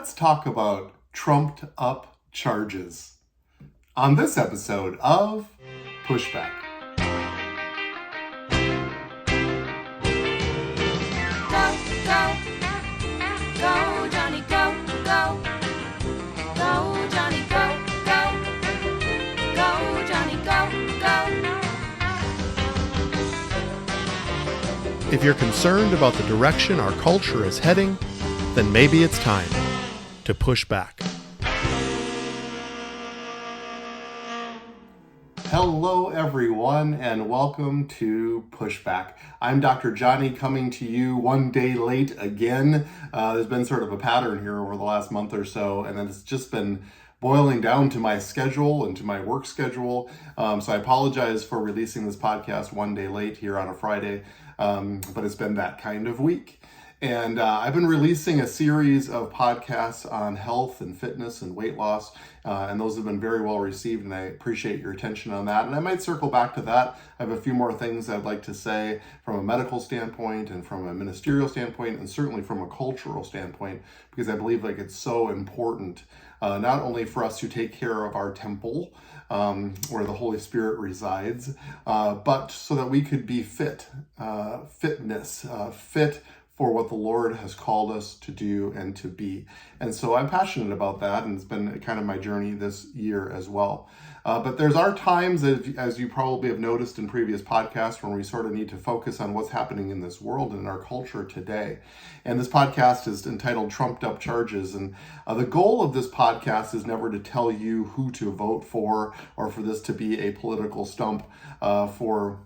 let's talk about trumped up charges on this episode of Pushback. Go, Jonny, go, go. Go, Jonny, go, go. Go, Jonny, go, go. If you're concerned about the direction our culture is heading, then maybe it's time to push back. Hello, everyone, and welcome to Pushback. I'm Dr. Jonny, coming to you one day late again. There's been sort of a pattern here over the last month or so, and it's just been boiling down to my schedule and to my work schedule. So I apologize for releasing this podcast one day late here on a Friday, but it's been that kind of week. And I've been releasing a series of podcasts on health and fitness and weight loss, and those have been very well received, and I appreciate your attention on that. And I might circle back to that. I have a few more things I'd like to say from a medical standpoint and from a ministerial standpoint, and certainly from a cultural standpoint, because I believe it's so important, not only for us to take care of our temple, where the Holy Spirit resides, but so that we could be fit for what the Lord has called us to do and to be. And so I'm passionate about that, and it's been kind of my journey this year as well. But there's our times, as you probably have noticed in previous podcasts, when we sort of need to focus on what's happening in this world and in our culture today. And this podcast is entitled Trumped Up Charges. And the goal of this podcast is never to tell you who to vote for, or for this to be a political stump for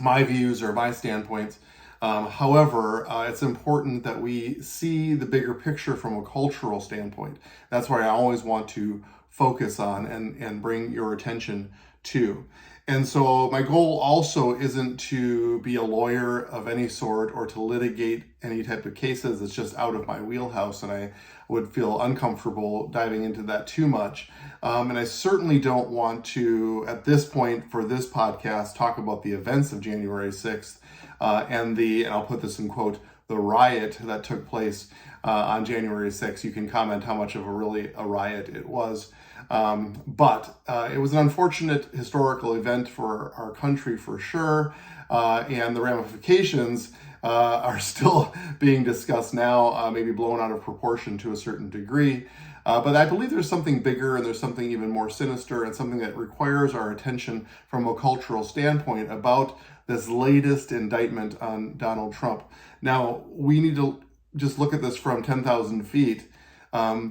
my views or my standpoints. However, it's important that we see the bigger picture from a cultural standpoint. That's why I always want to focus on and bring your attention to. And so my goal also isn't to be a lawyer of any sort or to litigate any type of cases. It's just out of my wheelhouse, and I would feel uncomfortable diving into that too much. And I certainly don't want to, at this point for this podcast, talk about the events of January 6th and I'll put this in quote, the riot that took place on January 6th. You can comment how much of a riot it was. But it was an unfortunate historical event for our country for sure. And the ramifications are still being discussed now, maybe blown out of proportion to a certain degree. But I believe there's something bigger, and there's something even more sinister, and something that requires our attention from a cultural standpoint about this latest indictment on Donald Trump. Now, we need to just look at this from 10,000 feet.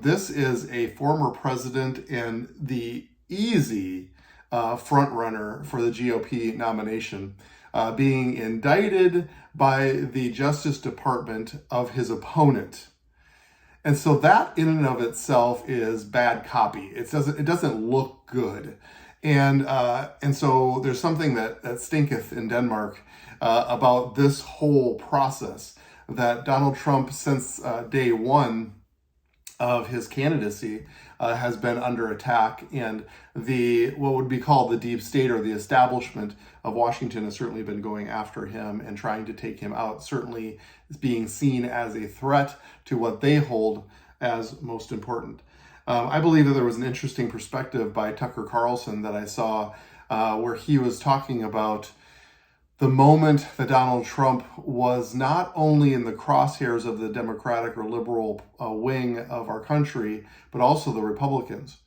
This is a former president and the easy front runner for the GOP nomination, being indicted by the Justice Department of his opponent. And so that in and of itself is bad copy. It doesn't look good. And so there's something that stinketh in Denmark about this whole process, that Donald Trump, since day one of his candidacy, has been under attack, and what would be called the deep state, or the establishment of Washington, has certainly been going after him and trying to take him out, certainly being seen as a threat to what they hold as most important. I believe that there was an interesting perspective by Tucker Carlson that I saw where he was talking about the moment that Donald Trump was not only in the crosshairs of the Democratic or liberal wing of our country, but also the Republicans.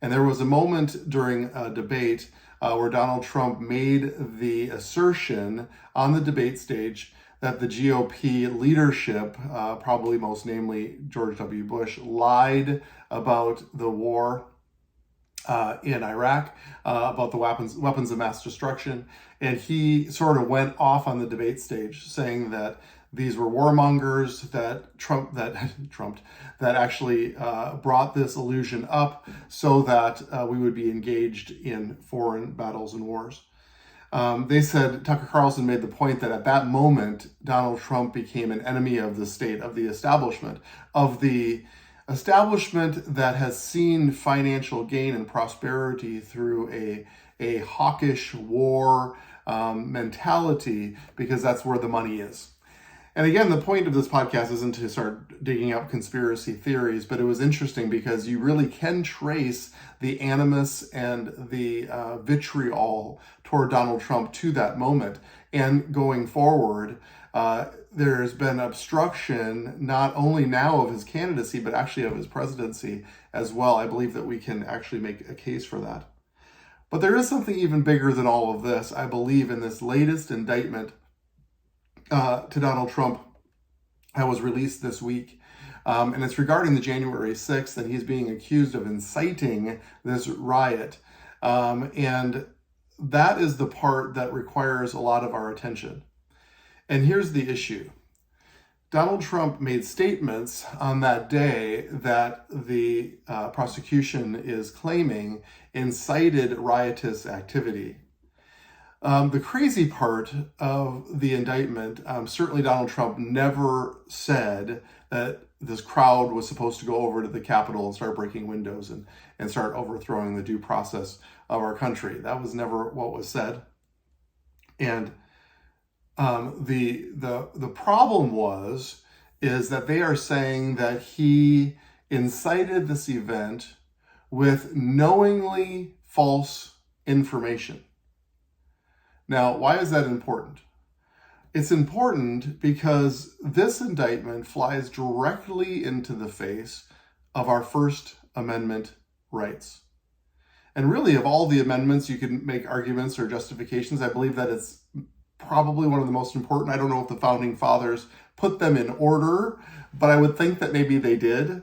And there was a moment during a debate where Donald Trump made the assertion on the debate stage that the GOP leadership, probably most namely George W. Bush, lied about the war in Iraq, about the weapons of mass destruction. And he sort of went off on the debate stage saying that these were warmongers, that actually brought this illusion up so that we would be engaged in foreign battles and wars. They said, Tucker Carlson made the point that at that moment, Donald Trump became an enemy of the state, of the establishment that has seen financial gain and prosperity through a hawkish war mentality, because that's where the money is. And again, the point of this podcast isn't to start digging up conspiracy theories, but it was interesting because you really can trace the animus and the vitriol toward Donald Trump to that moment. And going forward, there's been obstruction not only now of his candidacy, but actually of his presidency as well. I believe that we can actually make a case for that. But there is something even bigger than all of this, I believe, in this latest indictment to Donald Trump that was released this week. And it's regarding the January 6th, and he's being accused of inciting this riot. And that is the part that requires a lot of our attention. And here's the issue. Donald Trump made statements on that day that the prosecution is claiming incited riotous activity. The crazy part of the indictment, certainly Donald Trump never said that this crowd was supposed to go over to the Capitol and start breaking windows and start overthrowing the due process of our country. That was never what was said. And the problem is that they are saying that he incited this event with knowingly false information. Now, why is that important? It's important because this indictment flies directly into the face of our First Amendment rights. And really, of all the amendments, you can make arguments or justifications. I believe that it's probably one of the most important. I don't know if the founding fathers put them in order, but I would think that maybe they did.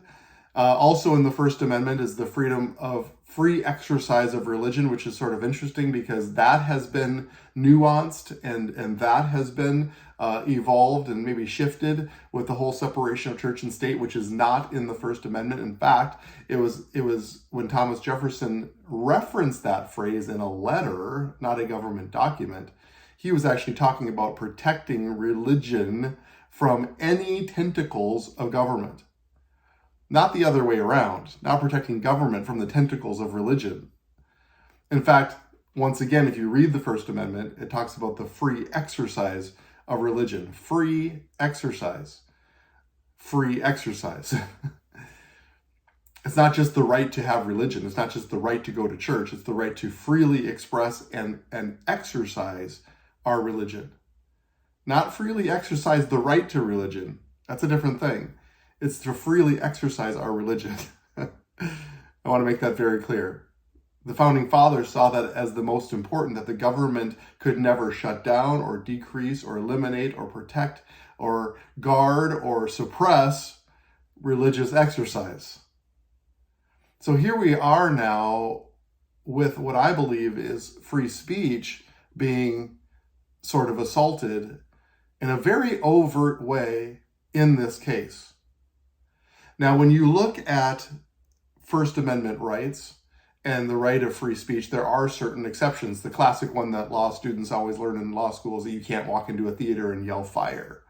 Also in the First Amendment is the freedom of free exercise of religion, which is sort of interesting because that has been nuanced and that has been evolved and maybe shifted with the whole separation of church and state, which is not in the First Amendment. In fact, it was when Thomas Jefferson referenced that phrase in a letter, not a government document, he was actually talking about protecting religion from any tentacles of government. Not the other way around, not protecting government from the tentacles of religion. In fact, once again, if you read the First Amendment, it talks about the free exercise of religion. Free exercise. Free exercise. It's not just the right to have religion. It's not just the right to go to church. It's the right to freely express and exercise our religion. Not freely exercise the right to religion. That's a different thing. It's to freely exercise our religion. I want to make that very clear. The founding fathers saw that as the most important, that the government could never shut down or decrease or eliminate or protect or guard or suppress religious exercise. So here we are now with what I believe is free speech being sort of assaulted in a very overt way in this case. Now, when you look at First Amendment rights and the right of free speech, there are certain exceptions. The classic one that law students always learn in law school is that you can't walk into a theater and yell fire.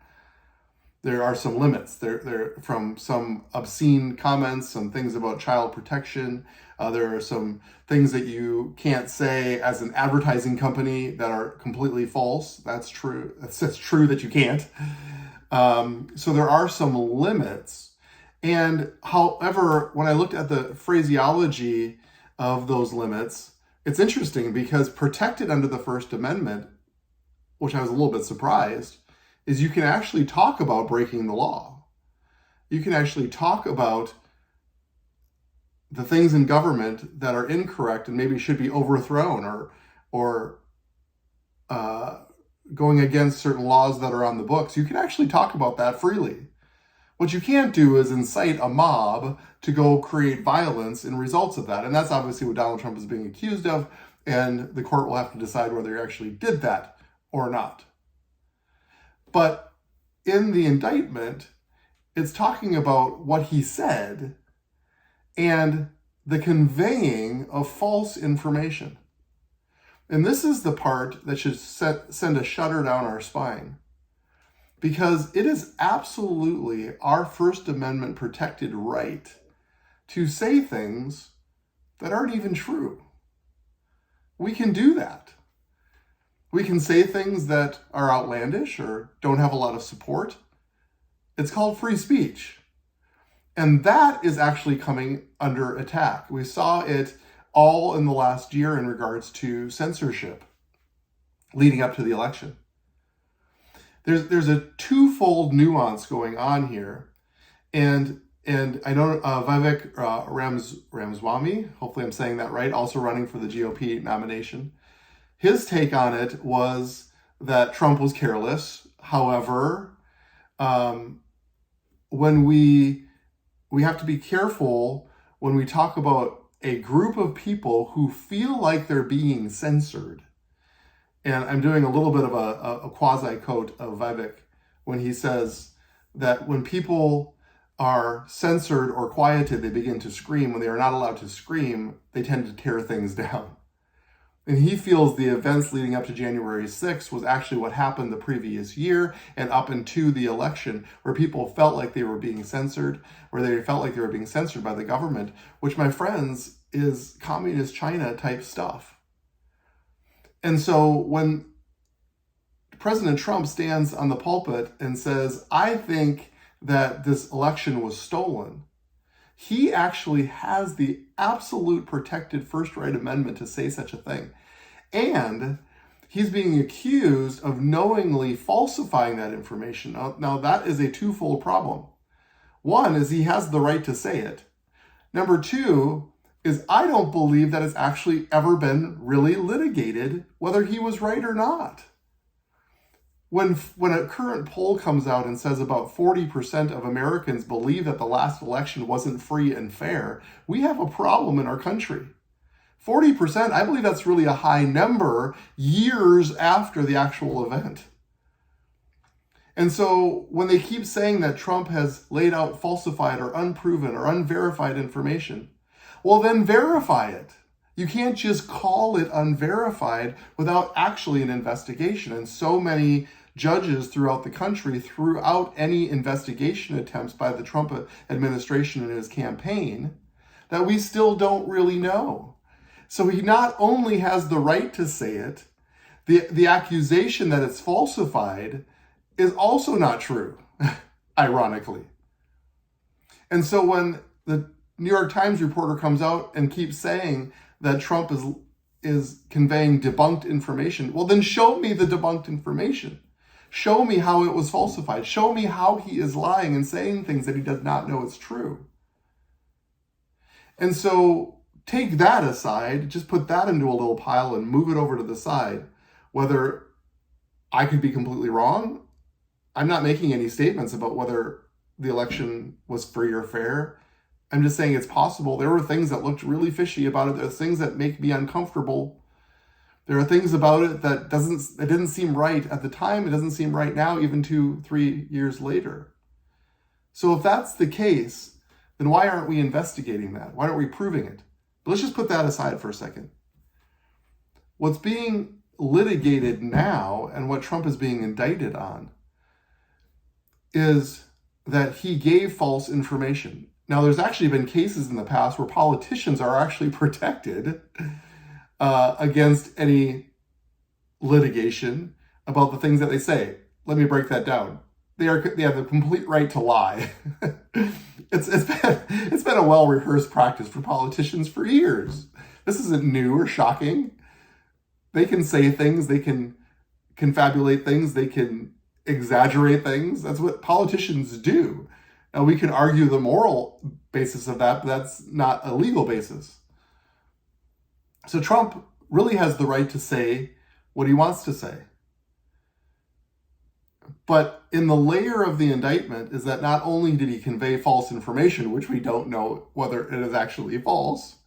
There are some limits. There from some obscene comments, some things about child protection. There are some things that you can't say as an advertising company that are completely false. That's true. That's true that you can't. So there are some limits. And however, when I looked at the phraseology of those limits, it's interesting because protected under the First Amendment, which I was a little bit surprised, is you can actually talk about breaking the law. You can actually talk about the things in government that are incorrect and maybe should be overthrown or going against certain laws that are on the books. You can actually talk about that freely. What you can't do is incite a mob to go create violence in results of that. And that's obviously what Donald Trump is being accused of. And the court will have to decide whether he actually did that or not. But in the indictment, it's talking about what he said and the conveying of false information. And this is the part that should send a shudder down our spine. Because it is absolutely our First Amendment protected right to say things that aren't even true. We can do that. We can say things that are outlandish or don't have a lot of support. It's called free speech. And that is actually coming under attack. We saw it all in the last year in regards to censorship leading up to the election. There's a twofold nuance going on here. And I know Vivek Ramaswamy, hopefully I'm saying that right, also running for the GOP nomination. His take on it was that Trump was careless. However, when we have to be careful when we talk about a group of people who feel like they're being censored. And I'm doing a little bit of a quasi-quote of Vivek when he says that when people are censored or quieted, they begin to scream. When they are not allowed to scream, they tend to tear things down. And he feels the events leading up to January 6th was actually what happened the previous year and up into the election, where people felt like they were being censored, where they felt like they were being censored by the government, which, my friends, is communist China type stuff. And so when President Trump stands on the pulpit and says, I think that this election was stolen, he actually has the absolute protected First Right Amendment to say such a thing. And he's being accused of knowingly falsifying that information. Now that is a twofold problem. One is he has the right to say it. Number two is I don't believe that it's actually ever been really litigated whether he was right or not. When a current poll comes out and says about 40% of Americans believe that the last election wasn't free and fair, we have a problem in our country. 40%, I believe that's really a high number years after the actual event. And so when they keep saying that Trump has laid out falsified or unproven or unverified information, well, then verify it. You can't just call it unverified without actually an investigation. And so many judges throughout the country, throughout any investigation attempts by the Trump administration and his campaign, that we still don't really know. So he not only has the right to say it, the accusation that it's falsified is also not true, ironically. And so when the New York Times reporter comes out and keeps saying that Trump is conveying debunked information, well, then show me the debunked information. Show me how it was falsified. Show me how he is lying and saying things that he does not know is true. And so take that aside, just put that into a little pile and move it over to the side. Whether I could be completely wrong, I'm not making any statements about whether the election was free or fair. I'm just saying it's possible. There were things that looked really fishy about it. There are things that make me uncomfortable. There are things about it that didn't seem right at the time. It doesn't seem right now, even 2-3 years later. So if that's the case, then why aren't we investigating that? Why aren't we proving it? But let's just put that aside for a second. What's being litigated now and what Trump is being indicted on is that he gave false information. Now, there's actually been cases in the past where politicians are actually protected against any litigation about the things that they say. Let me break that down. They have the complete right to lie. It's been a well-rehearsed practice for politicians for years. This isn't new or shocking. They can say things, they can confabulate things, they can exaggerate things. That's what politicians do. Now, we can argue the moral basis of that, but that's not a legal basis. So Trump really has the right to say what he wants to say. But in the layer of the indictment is that not only did he convey false information, which we don't know whether it is actually false,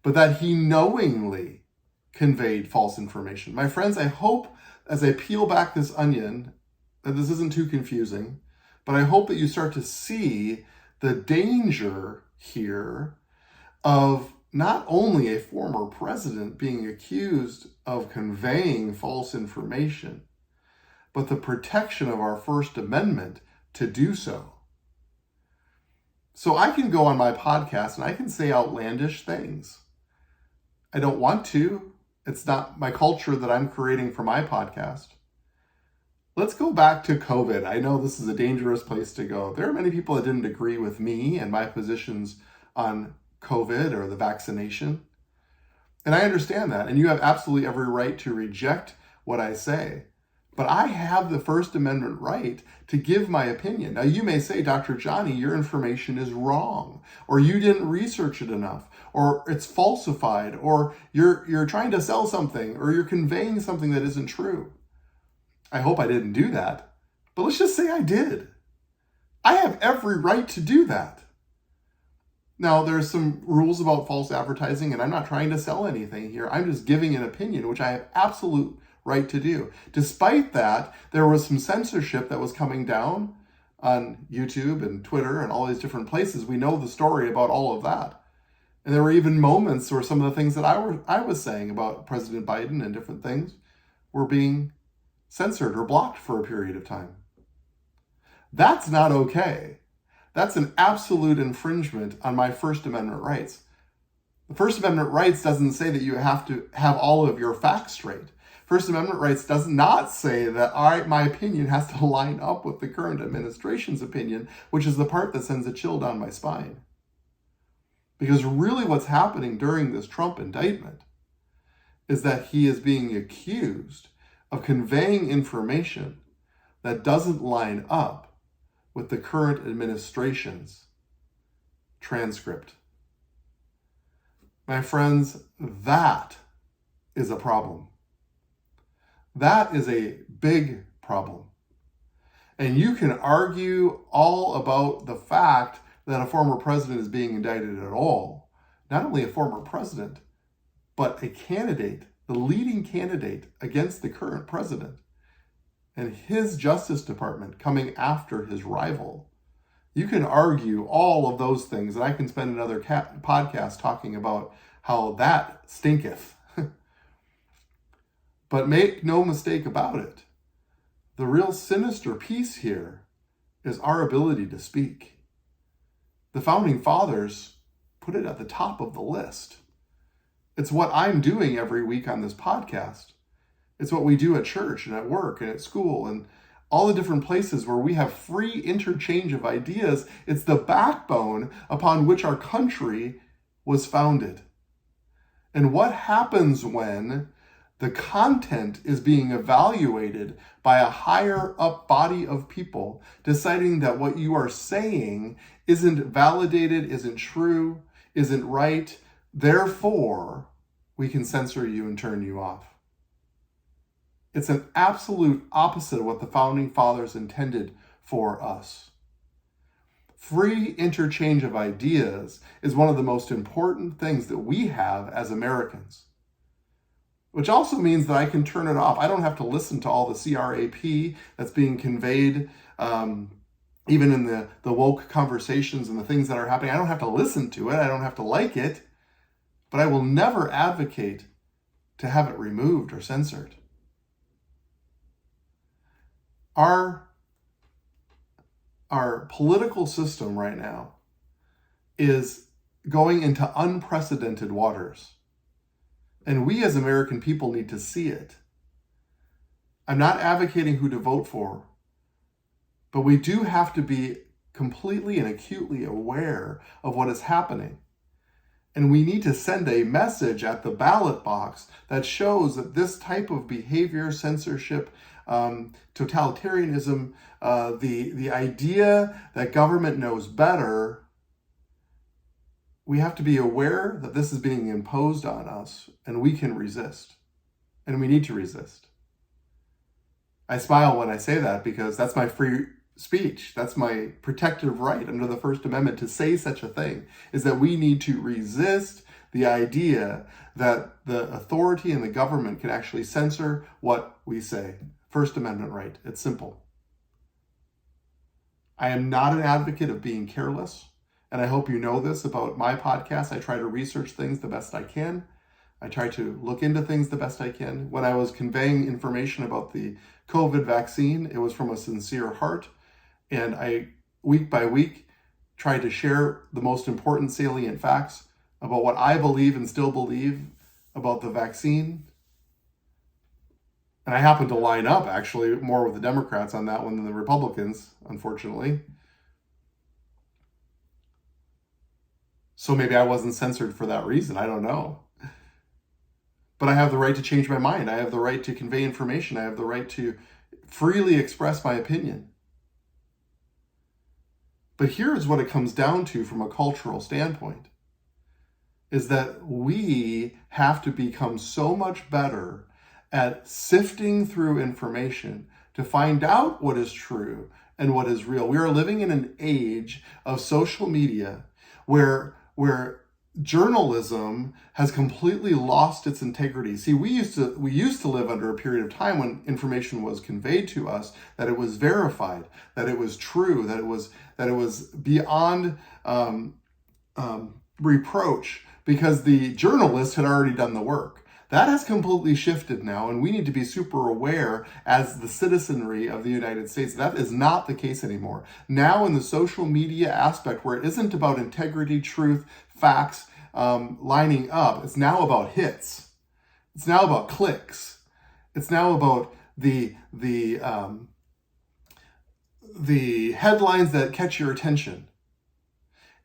but that he knowingly conveyed false information. My friends, I hope as I peel back this onion that this isn't too confusing, but I hope that you start to see the danger here of not only a former president being accused of conveying false information, but the protection of our First Amendment to do so. So I can go on my podcast and I can say outlandish things. I don't want to. It's not my culture that I'm creating for my podcast. Let's go back to COVID. I know this is a dangerous place to go. There are many people that didn't agree with me and my positions on COVID or the vaccination. And I understand that. And you have absolutely every right to reject what I say. But I have the First Amendment right to give my opinion. Now, you may say, Dr. Jonny, your information is wrong, or you didn't research it enough, or it's falsified, or you're trying to sell something, or you're conveying something that isn't true. I hope I didn't do that, but let's just say I did. I have every right to do that. Now, there's some rules about false advertising, and I'm not trying to sell anything here. I'm just giving an opinion, which I have absolute right to do. Despite that, there was some censorship that was coming down on YouTube and Twitter and all these different places. We know the story about all of that. And there were even moments where some of the things that I was saying about President Biden and different things were being censored or blocked for a period of time. That's not okay. That's an absolute infringement on my First Amendment rights. The First Amendment rights doesn't say that you have to have all of your facts straight. First Amendment rights does not say that my opinion has to line up with the current administration's opinion, which is the part that sends a chill down my spine. Because really what's happening during this Trump indictment is that he is being accused of conveying information that doesn't line up with the current administration's transcript. My friends, that is a problem. That is a big problem. And you can argue all about the fact that a former president is being indicted at all. Not only a former president, but a candidate, the leading candidate against the current president, and his Justice Department coming after his rival. You can argue all of those things, and I can spend another podcast talking about how that stinketh. But make no mistake about it, the real sinister piece here is our ability to speak. The Founding Fathers put it at the top of the list. It's what I'm doing every week on this podcast. It's what we do at church and at work and at school and all the different places where we have free interchange of ideas. It's the backbone upon which our country was founded. And what happens when the content is being evaluated by a higher up body of people, deciding that what you are saying isn't validated, isn't true, isn't right, therefore we can censor you and turn you off. It's an absolute opposite of what the Founding Fathers intended for us. Free interchange of ideas is one of the most important things that we have as Americans. Which also means that I can turn it off. I don't have to listen to all the CRAP that's being conveyed, even in the woke conversations and the things that are happening. I don't have to listen to it. I don't have to like it. But I will never advocate to have it removed or censored. Our political system right now is going into unprecedented waters. And we as American people need to see it. I'm not advocating who to vote for, but we do have to be completely and acutely aware of what is happening. And we need to send a message at the ballot box that shows that this type of behavior, censorship, totalitarianism, the idea that government knows better, we have to be aware that this is being imposed on us and we can resist. And we need to resist. I smile when I say that because that's my free speech. That's my protective right under the First Amendment to say such a thing, is that we need to resist the idea that the authority and the government can actually censor what we say. First Amendment right. It's simple. I am not an advocate of being careless. And I hope you know this about my podcast. I try to research things the best I can. I try to look into things the best I can. When I was conveying information about the COVID vaccine, it was from a sincere heart. And I, week by week, tried to share the most important salient facts about what I believe and still believe about the vaccine. And I happen to line up actually more with the Democrats on that one than the Republicans, unfortunately. So maybe I wasn't censored for that reason. I don't know. But I have the right to change my mind. I have the right to convey information. I have the right to freely express my opinion. But here's what it comes down to from a cultural standpoint, is that we have to become so much better at sifting through information to find out what is true and what is real. We are living in an age of social media where journalism has completely lost its integrity. See, we used to live under a period of time when information was conveyed to us, that it was verified, that it was true, that it was beyond reproach, because the journalist had already done the work. That has completely shifted now, and we need to be super aware as the citizenry of the United States. That is not the case anymore. Now in the social media aspect, where it isn't about integrity, truth, facts, lining up, it's now about hits. It's now about clicks. It's now about the headlines that catch your attention.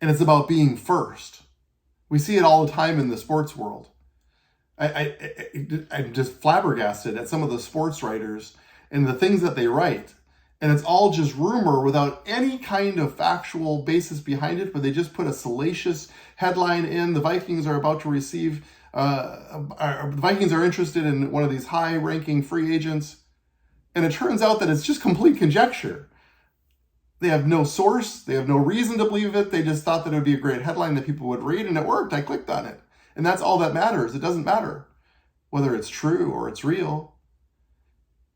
And it's about being first. We see it all the time in the sports world. I'm just flabbergasted at some of the sports writers and the things that they write. And it's all just rumor without any kind of factual basis behind it, but they just put a salacious headline in. The Vikings are about to receive, the Vikings are interested in one of these high-ranking free agents. And it turns out that it's just complete conjecture. They have no source. They have no reason to believe it. They just thought that it would be a great headline that people would read, and it worked. I clicked on it. And that's all that matters. It doesn't matter whether it's true or it's real.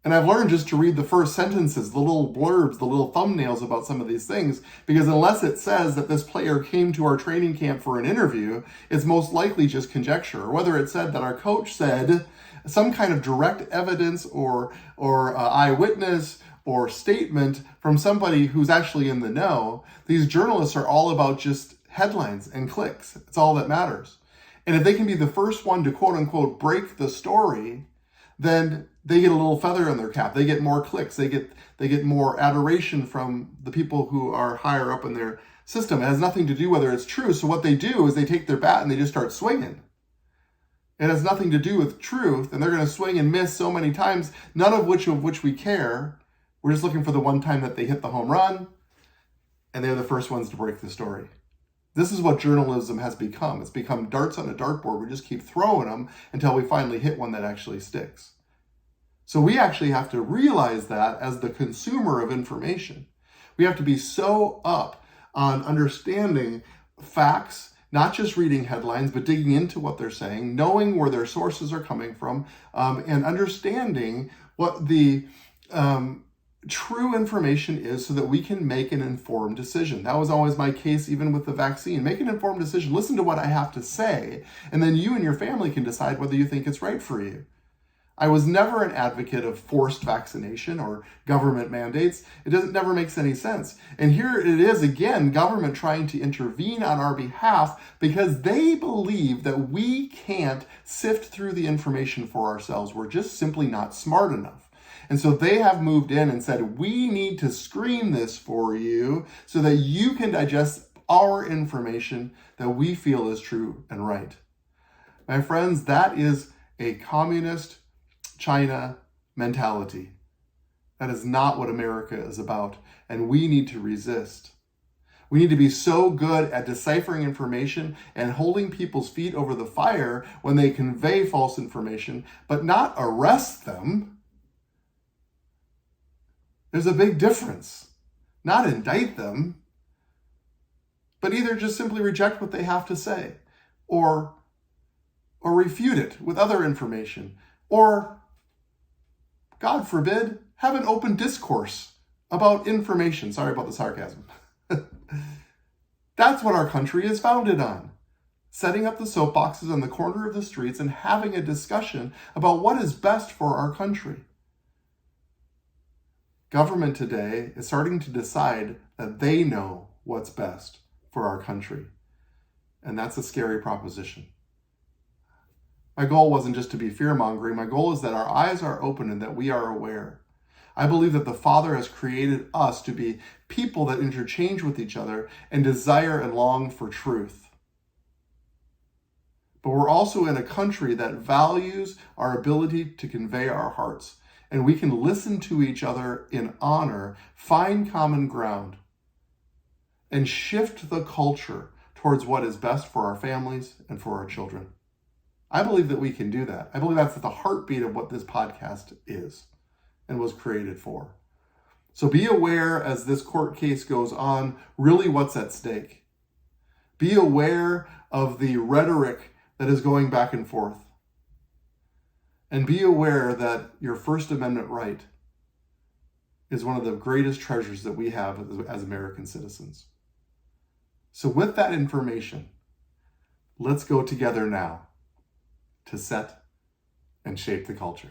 And I've learned just to read the first sentences, the little blurbs, the little thumbnails about some of these things, because unless it says that this player came to our training camp for an interview, it's most likely just conjecture. Or whether it said that our coach said some kind of direct evidence or eyewitness or statement from somebody who's actually in the know. These journalists are all about just headlines and clicks. It's all that matters. And if they can be the first one to quote unquote break the story, then they get a little feather in their cap. They get more clicks. They get more adoration from the people who are higher up in their system. It has nothing to do whether it's true. So what they do is they take their bat and they just start swinging. It has nothing to do with truth, and they're going to swing and miss so many times, none of which we care. We're just looking for the one time that they hit the home run, and they're the first ones to break the story. This is what journalism has become. It's become darts on a dartboard. We just keep throwing them until we finally hit one that actually sticks. So we actually have to realize that as the consumer of information. We have to be so up on understanding facts, not just reading headlines, but digging into what they're saying, knowing where their sources are coming from, and understanding what the true information is so that we can make an informed decision. That was always my case, even with the vaccine. Make an informed decision. Listen to what I have to say, and then you and your family can decide whether you think it's right for you. I was never an advocate of forced vaccination or government mandates. Never makes any sense. And here it is again, government trying to intervene on our behalf because they believe that we can't sift through the information for ourselves. We're just simply not smart enough. And so they have moved in and said, we need to screen this for you so that you can digest our information that we feel is true and right. My friends, that is a communist China mentality. That is not what America is about, and we need to resist. We need to be so good at deciphering information and holding people's feet over the fire when they convey false information, but not arrest them. There's a big difference. Not indict them, but either just simply reject what they have to say, or refute it with other information, or, God forbid, have an open discourse about information. Sorry about the sarcasm. That's what our country is founded on. Setting up the soapboxes on the corner of the streets and having a discussion about what is best for our country. Government today is starting to decide that they know what's best for our country. And that's a scary proposition. My goal wasn't just to be fear-mongering. My goal is that our eyes are open and that we are aware. I believe that the Father has created us to be people that interchange with each other and desire and long for truth. But we're also in a country that values our ability to convey our hearts, and we can listen to each other in honor, find common ground, and shift the culture towards what is best for our families and for our children. I believe that we can do that. I believe that's at the heartbeat of what this podcast is and was created for. So be aware as this court case goes on, really what's at stake. Be aware of the rhetoric that is going back and forth. And be aware that your First Amendment right is one of the greatest treasures that we have as American citizens. So with that information, let's go together now to set and shape the culture.